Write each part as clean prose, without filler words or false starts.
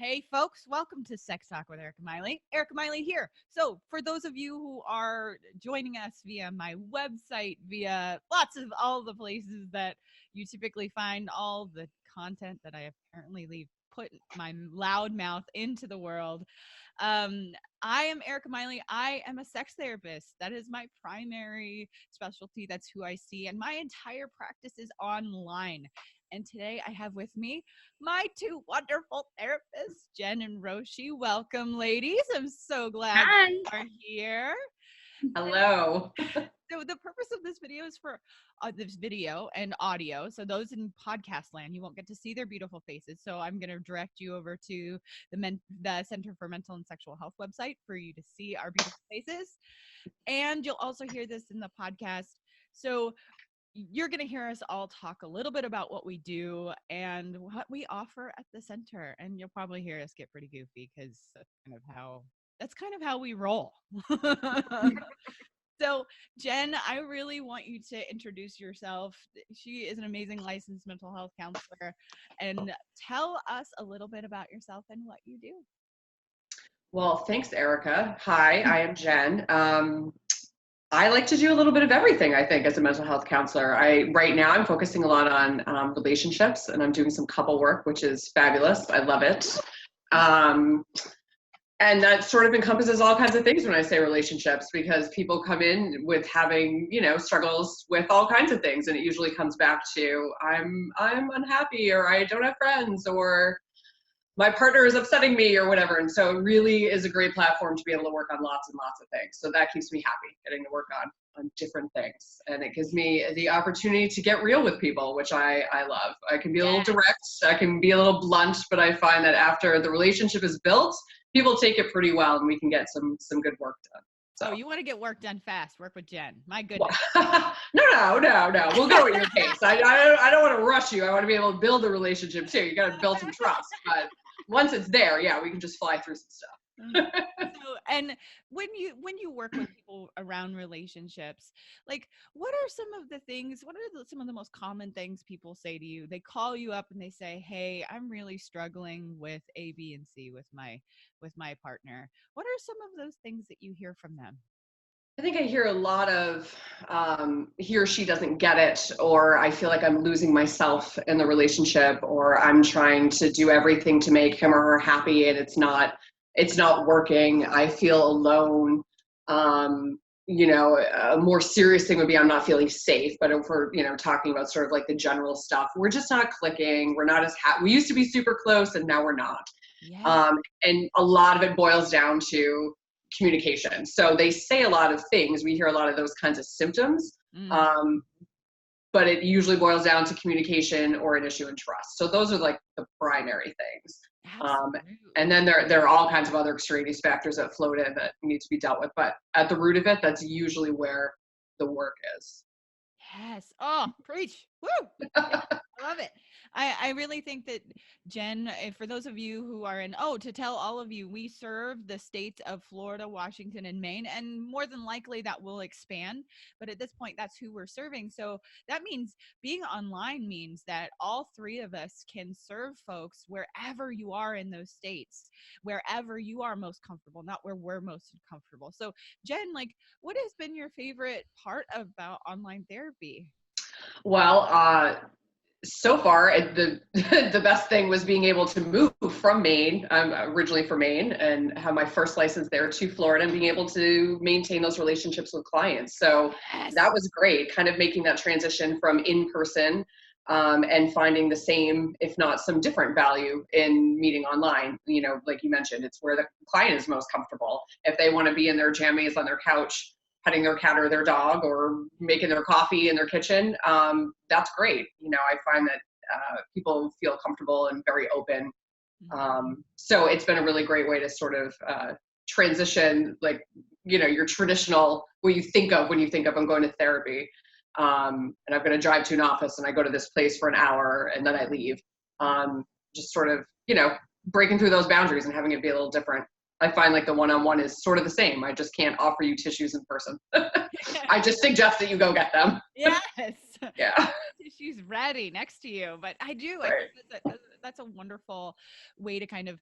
Hey folks, welcome to Sex Talk with Erica Miley. Erica Miley here. So for those of you who are joining us via my website, via lots of all the places that you typically find all the content that I apparently put my loud mouth into the world. I am Erica Miley. I am a sex therapist. That is my primary specialty. That's who I see. And my entire practice is online. And today I have with me my two wonderful therapists, Jen and Roshi. Welcome, ladies. I'm so glad Hi. you are here. Hello. So the purpose of this video is for this video and audio. So those in podcast land, you won't get to see their beautiful faces. So I'm going to direct you over to the Center for Mental and Sexual Health website for you to see our beautiful faces. And you'll also hear this in the podcast. So you're going to hear us all talk a little bit about what we do and what we offer at the center. And you'll probably hear us get pretty goofy because that's kind of how we roll. So, Jen, I really want you to introduce yourself. She is an amazing licensed mental health counselor. And tell us a little bit about yourself and what you do. Well, thanks, Erica. Hi, I am Jen. I like to do a little bit of everything, I think, as a mental health counselor. Right now, I'm focusing a lot on relationships, and I'm doing some couple work, which is fabulous. I love it. And that sort of encompasses all kinds of things when I say relationships, because people come in with having, struggles with all kinds of things. And it usually comes back to, I'm unhappy, or I don't have friends, or my partner is upsetting me, or whatever. And so it really is a great platform to be able to work on lots and lots of things. So that keeps me happy, getting to work on different things. And it gives me the opportunity to get real with people, which I love. I can be a little direct, I can be a little blunt, but I find that after the relationship is built, people take it pretty well, and we can get some good work done. So you want to get work done fast? Work with Jen. My goodness. No. We'll go at your pace. I don't want to rush you. I want to be able to build a relationship too. You got to build some trust. But once it's there, yeah, we can just fly through some stuff. So, and when you work with people around relationships, like, what are some of the things, some of the most common things people say to you? They call you up and they say, hey, I'm really struggling with A, B, and C with my partner. What are some of those things that you hear from them? I think I hear a lot of he or she doesn't get it, or I feel like I'm losing myself in the relationship, or I'm trying to do everything to make him or her happy and it's not working. I feel alone. A more serious thing would be I'm not feeling safe. But if we're, talking about sort of like the general stuff, we're just not clicking. We're not as we used to be super close, and now we're not. Yeah. And a lot of it boils down to communication. So they say a lot of things. We hear a lot of those kinds of symptoms. But it usually boils down to communication or an issue in trust. So those are like the primary things. And then there are all kinds of other extraneous factors that float in that need to be dealt with. But at the root of it, that's usually where the work is. Yes. Oh, preach. Woo. Yeah, I love it. I really think that, Jen, for those of you who are to tell all of you, we serve the states of Florida, Washington, and Maine, and more than likely that will expand. But at this point, that's who we're serving. So that means being online means that all three of us can serve folks wherever you are in those states, wherever you are most comfortable, not where we're most comfortable. So, Jen, like, what has been your favorite part about online therapy? Well, so far, the best thing was being able to move from Maine. I'm originally from Maine, and have my first license there to Florida, and being able to maintain those relationships with clients. So that was great, kind of making that transition from in-person and finding the same, if not some different value in meeting online. Like you mentioned, it's where the client is most comfortable. If they want to be in their jammies on their couch, petting their cat or their dog, or making their coffee in their kitchen, that's great. I find that people feel comfortable and very open. So it's been a really great way to sort of transition, like, your traditional, what you think of when you think of I'm going to therapy. And I'm going to drive to an office and I go to this place for an hour and then I leave. Just sort of, breaking through those boundaries and having it be a little different. I find like the one-on-one is sort of the same. I just can't offer you tissues in person. I just suggest that you go get them. Yes. Yeah. She's ready next to you. But I do. I Right. think that's a wonderful way to kind of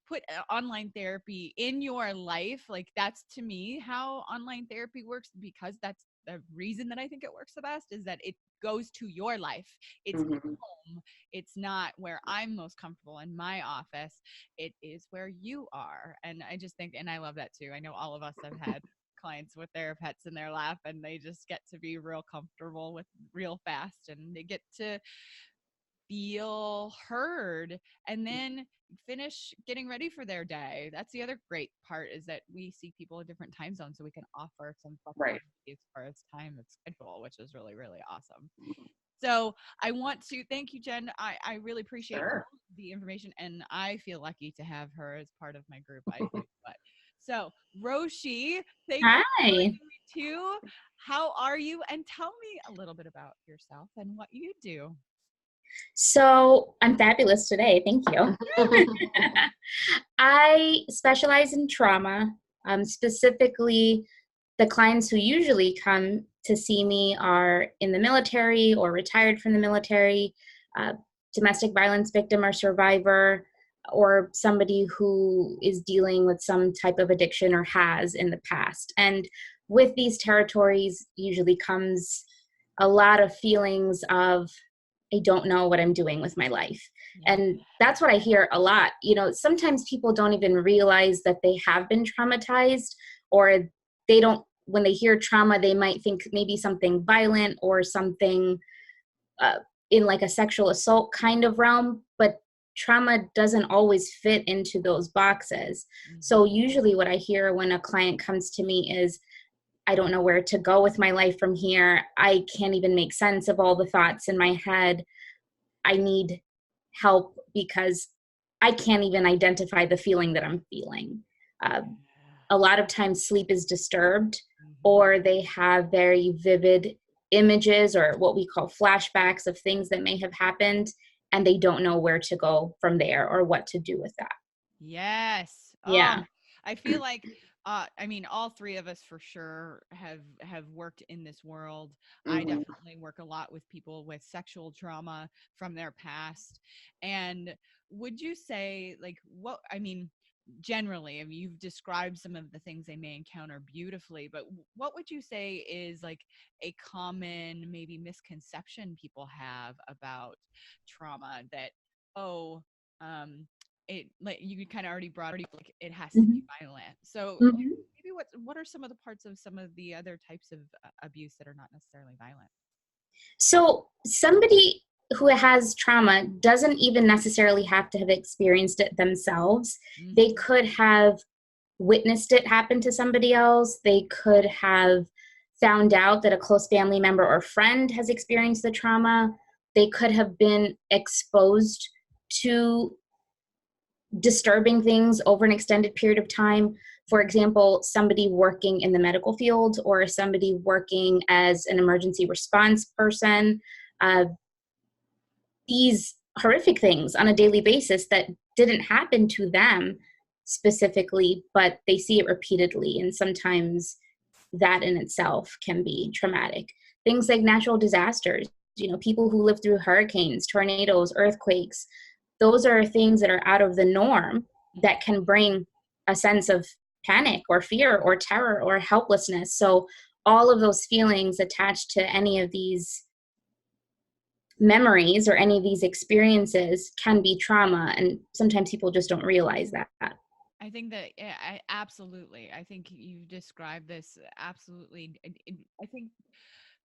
put online therapy in your life. Like that's to me how online therapy works, because that's the reason that I think it works the best, is that it goes to your life. It's Mhm. home. It's not where I'm most comfortable in my office. It is where you are. And I just think, and I love that too. I know all of us have had clients with their pets in their lap, and they just get to be real comfortable with real fast, and they get to feel heard and then finish getting ready for their day. That's the other great part, is that we see people in different time zones, so we can offer some Right. flexibility as far as time and schedule, which is really, really awesome. So I want to thank you, Jen. I really appreciate Sure. all the information, and I feel lucky to have her as part of my group. I tell you what. So Roshi, thank you for Hi. joining me too. How are you? And tell me a little bit about yourself and what you do. So I'm fabulous today. Thank you. I specialize in trauma. Specifically, the clients who usually come to see me are in the military or retired from the military, uh, domestic violence victim or survivor, or somebody who is dealing with some type of addiction or has in the past. And with these territories usually comes a lot of feelings of, I don't know what I'm doing with my life. Yeah. And that's what I hear a lot. You know, sometimes people don't even realize that they have been traumatized, or they don't, when they hear trauma, they might think maybe something violent or something uh, in like a sexual assault kind of realm, but trauma doesn't always fit into those boxes. Mhm. So usually what I hear when a client comes to me is, I don't know where to go with my life from here. I can't even make sense of all the thoughts in my head. I need help because I can't even identify the feeling that I'm feeling. Uh, a lot of times, sleep is disturbed, Mhm. or they have very vivid images or what we call flashbacks of things that may have happened, and they don't know where to go from there or what to do with that. Yes. Oh, Yeah. I feel like I mean all three of us for sure have worked in this world. I Mhm. definitely work a lot with people with sexual trauma from their past. And would you say, like, what I mean generally, I mean, you've described some of the things they may encounter beautifully, but what would you say is like a common maybe misconception people have about trauma, that oh, um it, like you kind of already brought it, like it has to be Mhm. violent. So like Mhm. maybe what are some of the parts of some of the other types of abuse that are not necessarily violent? So, somebody who has trauma doesn't even necessarily have to have experienced it themselves. They Hmm. could have witnessed it happen to somebody else. They could have found out that a close family member or friend has experienced the trauma. They could have been exposed to disturbing things over an extended period of time. For example, somebody working in the medical field or somebody working as an emergency response person, uh, these horrific things on a daily basis that didn't happen to them specifically, but they see it repeatedly. And sometimes that in itself can be traumatic. Things like natural disasters, people who live through hurricanes, tornadoes, earthquakes, those are things that are out of the norm that can bring a sense of panic or fear or terror or helplessness. So all of those feelings attached to any of these memories or any of these experiences can be trauma, and sometimes people just don't realize that. I think that yeah, I absolutely. I think you described this absolutely. I think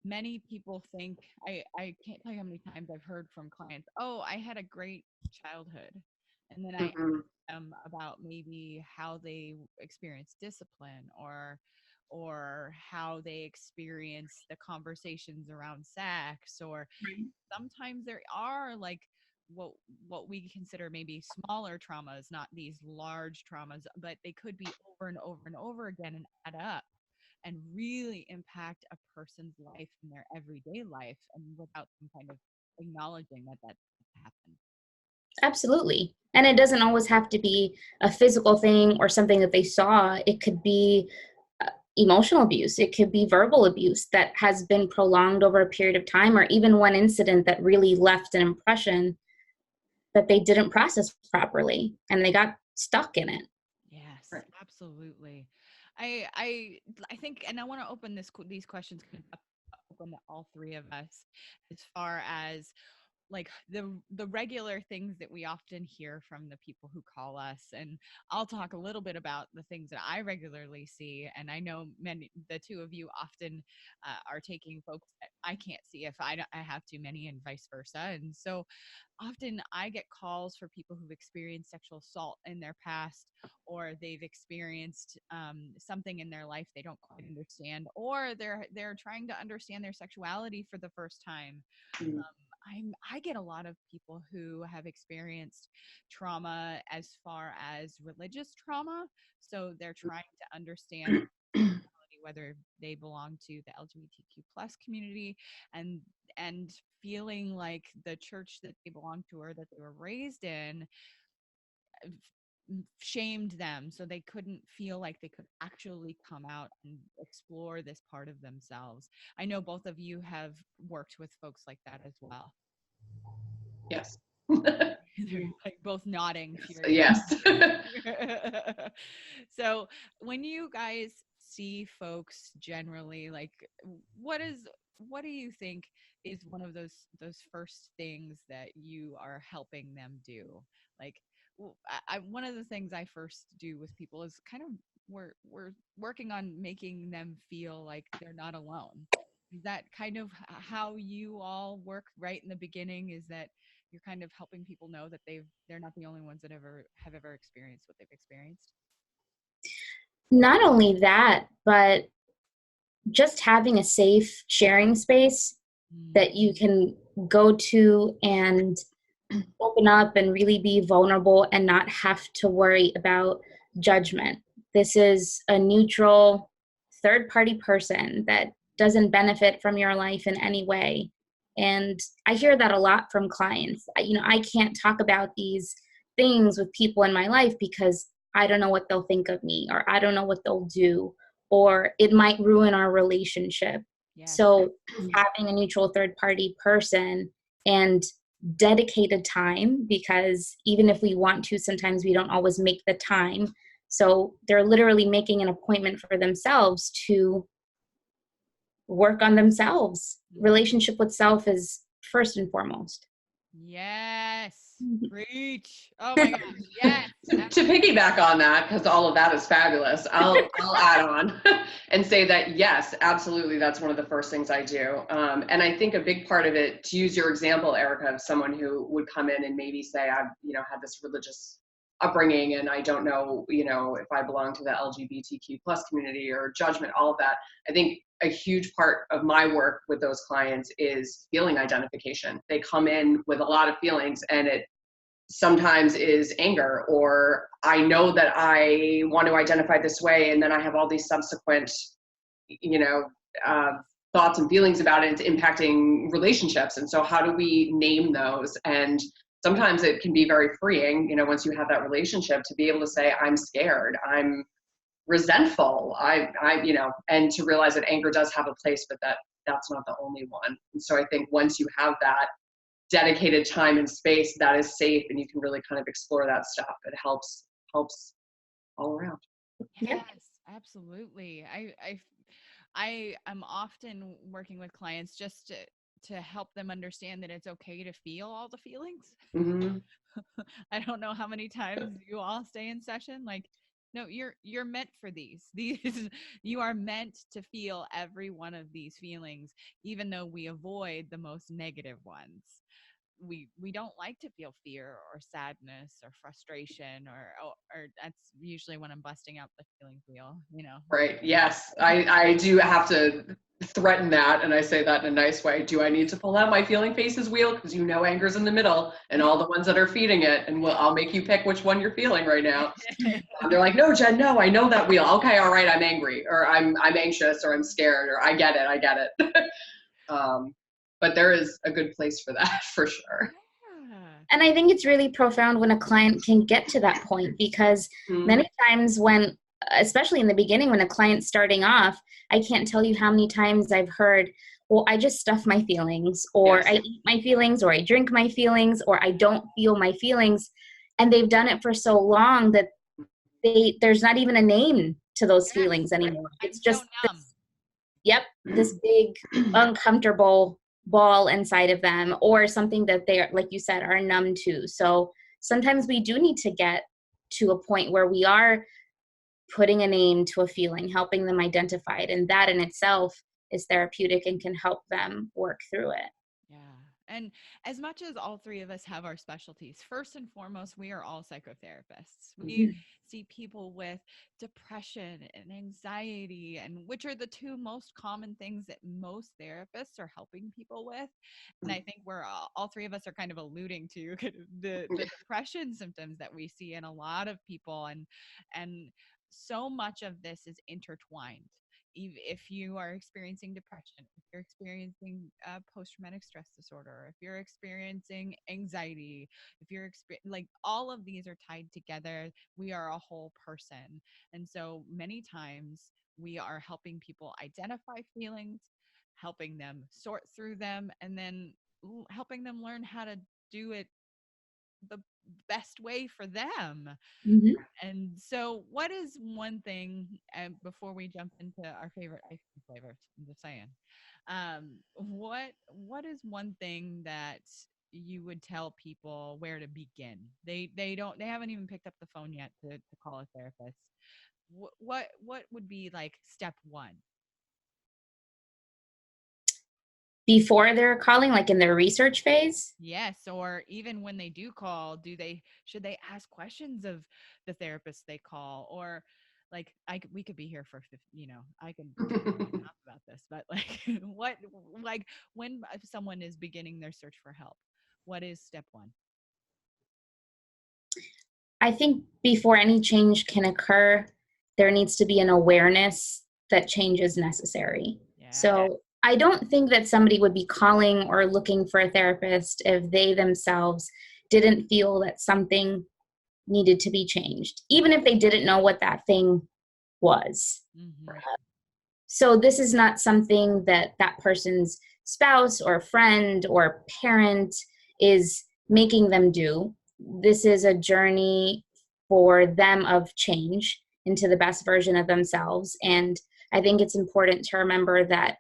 many people think, I can't tell you how many times I've heard from clients, "Oh, I had a great childhood." And then I Mhm. ask them about maybe how they experience discipline, or how they experience the conversations around sex, or sometimes there are like what what we consider maybe smaller traumas, not these large traumas, but they could be over and over and over again and add up and really impact a person's life in their everyday life, and without them kind of acknowledging that that happened. Absolutely. And it doesn't always have to be a physical thing or something that they saw. It could be emotional abuse. It could be verbal abuse that has been prolonged over a period of time, or even one incident that really left an impression that they didn't process properly and they got stuck in it. Yes, Right. absolutely. I think, and I want to open these questions up open to all three of us, as far as like the regular things that we often hear from the people who call us. And I'll talk a little bit about the things that I regularly see, and I know the two of you often are taking folks that I can't see if I have too many, and vice versa. And so often I get calls for people who've experienced sexual assault in their past, or they've experienced something in their life they don't quite understand, or they're trying to understand their sexuality for the first time. Mm. I get a lot of people who have experienced trauma as far as religious trauma, so they're trying to understand whether they belong to the LGBTQ plus community, and and feeling like the church that they belong to or that they were raised in shamed them, so they couldn't feel like they could actually come out and explore this part of themselves. I know both of you have worked with folks like that as well. Yes. They're like both nodding furiously. Yes. So when you guys see folks generally, like what do you think is one of those first things that you are helping them do? Like one of the things I first do with people is kind of we're working on making them feel like they're not alone. Is that kind of how you all work right in the beginning? Is that you're kind of helping people know that they're not the only ones that have ever experienced what they've experienced? Not only that, but just having a safe sharing space that you can go to and open up and really be vulnerable and not have to worry about judgment. This is a neutral third party person that doesn't benefit from your life in any way. And I hear that a lot from clients. I can't talk about these things with people in my life because I don't know what they'll think of me, or I don't know what they'll do, or it might ruin our relationship. Yes. So having a neutral third party person and dedicated time, because even if we want to, sometimes we don't always make the time. So they're literally making an appointment for themselves to work on themselves. Relationship with self is first and foremost. Yes. Preach. Oh my gosh. Yes. To piggyback on that, because all of that is fabulous, I'll add on and say that yes, absolutely, that's one of the first things I do. And I think a big part of it, to use your example, Erica, of someone who would come in and maybe say, I've had this religious upbringing and I don't know, if I belong to the LGBTQ plus community, or judgment, all of that. I think a huge part of my work with those clients is feeling identification. They come in with a lot of feelings, and it sometimes is anger, or I know that I want to identify this way, and then I have all these subsequent, thoughts and feelings about it. It's impacting relationships. And so how do we name those? And sometimes it can be very freeing, once you have that relationship, to be able to say, I'm scared, I'm resentful, and to realize that anger does have a place, but that's not the only one. And so I think once you have that dedicated time and space that is safe, and you can really kind of explore that stuff, it helps all around. Yes, absolutely. I am often working with clients just to help them understand that it's okay to feel all the feelings. Mm-hmm. I don't know how many times you all stay in session. Like, no, you're meant for these. You are meant to feel every one of these feelings, even though we avoid the most negative ones. We don't like to feel fear or sadness or frustration, or that's usually when I'm busting out the feelings wheel, Right. Yes. I do have to threaten that, and I say that in a nice way. Do I need to pull out my feeling faces wheel? Because anger's in the middle, and all the ones that are feeding it, and I'll make you pick which one you're feeling right now. They're like, no, Jen, no, I know that wheel. Okay, all right, I'm angry, or I'm anxious, or I'm scared, or I get it. But there is a good place for that, for sure. And I think it's really profound when a client can get to that point, because many times when especially in the beginning when a client's starting off, I can't tell you how many times I've heard, well, I just stuff my feelings, or I eat my feelings, or I drink my feelings, or I don't feel my feelings. And they've done it for so long that there's not even a name to those feelings anymore. It's just this big uncomfortable ball inside of them, or something that they are, like you said, are numb to. So sometimes we do need to get to a point where we are putting a name to a feeling, helping them identify it, and that in itself is therapeutic and can help them work through it. Yeah. And as much as all three of us have our specialties, first and foremost, we are all psychotherapists. We see people with depression and anxiety, and which are the two most common things that most therapists are helping people with. And I think we're all three of us are kind of alluding to kind of the depression symptoms that we see in a lot of people, and so much of this is intertwined. If you are experiencing depression, if you're experiencing post-traumatic stress disorder, if you're experiencing anxiety, if you're like, all of these are tied together. We are a whole person. And so many times we are helping people identify feelings, helping them sort through them, and then helping them learn how to do it the best way for them. And so, what is one thing, before we jump into our favorite ice cream flavors? I'm just saying, what is one thing that you would tell people where to begin? They haven't even picked up the phone yet to call a therapist. What would be like step one? Before they're calling, like in their research phase? Yes, or even when they do call, should they ask questions of the therapist they call? Or like, we could be here for I can talk about this, but like what like when someone is beginning their search for help, what is step one? I think before any change can occur, there needs to be an awareness that change is necessary. Yeah. So I don't think that somebody would be calling or looking for a therapist if they themselves didn't feel that something needed to be changed, even if they didn't know what that thing was. So this is not something that that person's spouse or friend or parent is making them do. This is a journey for them of change into the best version of themselves. And I think it's important to remember that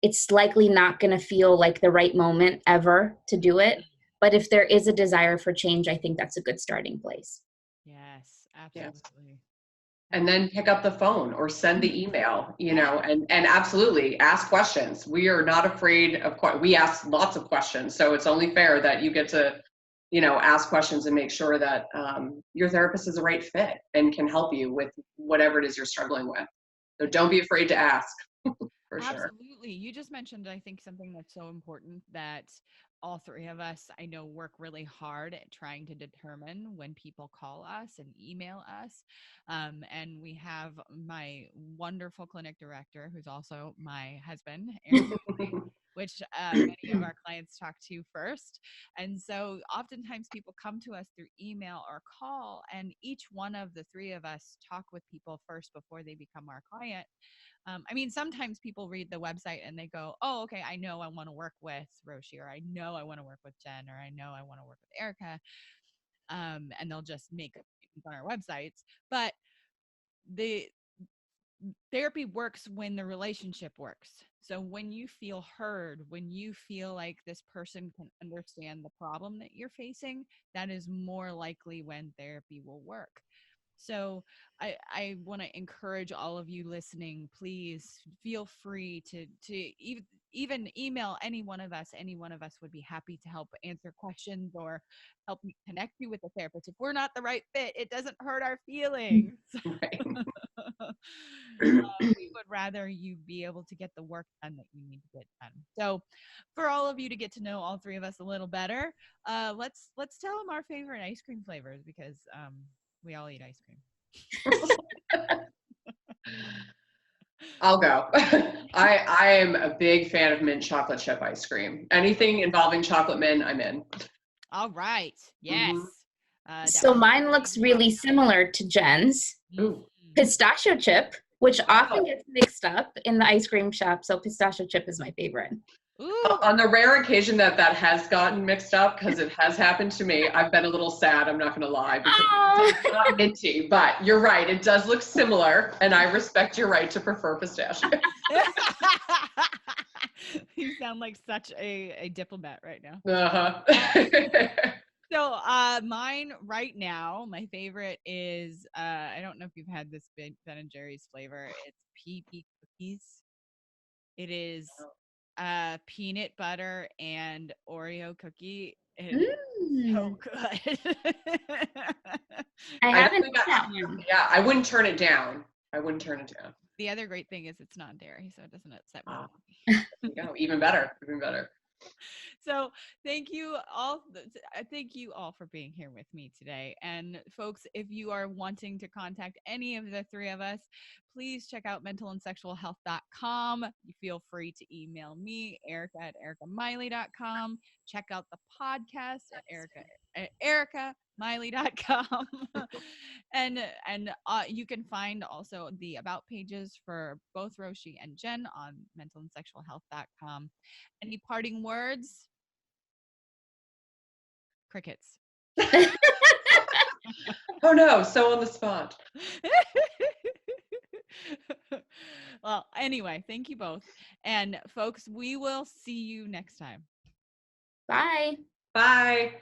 it's likely not going to feel like the right moment ever to do it. But if there is a desire for change, I think that's a good starting place. Yes, absolutely. And then pick up the phone or send the email, and absolutely ask questions. We are not afraid of we ask lots of questions. So it's only fair that you get to, ask questions and make sure that your therapist is the right fit and can help you with whatever it is you're struggling with. So don't be afraid to ask. For sure. Absolutely. You just mentioned, I think, something that's so important that all three of us, I know, work really hard at trying to determine when people call us and email us. And we have my wonderful clinic director, who's also my husband, Eric, which many of our clients talk to first. And so oftentimes people come to us through email or call, and each one of the three of us talk with people first before they become our client. I mean, sometimes people read the website and they go, oh, okay, I know I want to work with Roshi, or I know I want to work with Jen, or I know I want to work with Erica. And they'll just make appointments on our websites. But the therapy works when the relationship works. So when you feel heard, when you feel like this person can understand the problem that you're facing, that is more likely when therapy will work. So I want to encourage all of you listening, please feel free to even email any one of us. Any one of us would be happy to help answer questions or help connect you with a therapist. If we're not the right fit, it doesn't hurt our feelings. Right. We would rather you be able to get the work done that you need to get done. So for all of you to get to know all three of us a little better, let's tell them our favorite ice cream flavors, because we all eat ice cream. I'll go. I am a big fan of mint chocolate chip ice cream. Anything involving chocolate mint, I'm in. All right. Yes. So mine looks really similar to Jen's. Ooh. Pistachio Chip, which often gets mixed up in the ice cream shop. So pistachio chip is my favorite. Ooh. On the rare occasion that has gotten mixed up, because it has happened to me, I've been a little sad, I'm not going to lie, because it's not minty, but you're right, it does look similar, and I respect your right to prefer pistachio. You sound like such a diplomat right now. Uh-huh. So mine right now, my favorite is I don't know if you've had this Ben and Jerry's flavor. It's PP cookies. It is peanut butter and Oreo cookie. And it's so good. I I haven't think had that one. yeah, I wouldn't turn it down. The other great thing is it's not dairy, so it doesn't upset me. There you go. Even better. So thank you all for being here with me today. And folks, if you are wanting to contact any of the three of us, please check out mentalandsexualhealth.com. You feel free to email me, Erica at ericamiley.com. Check out the podcast at ericamiley.com. and you can find also the about pages for both Roshi and Jen on mentalandsexualhealth.com. Any parting words? Crickets. Oh no, so on the spot. Well, anyway, thank you both. And folks, we will see you next time. Bye. Bye.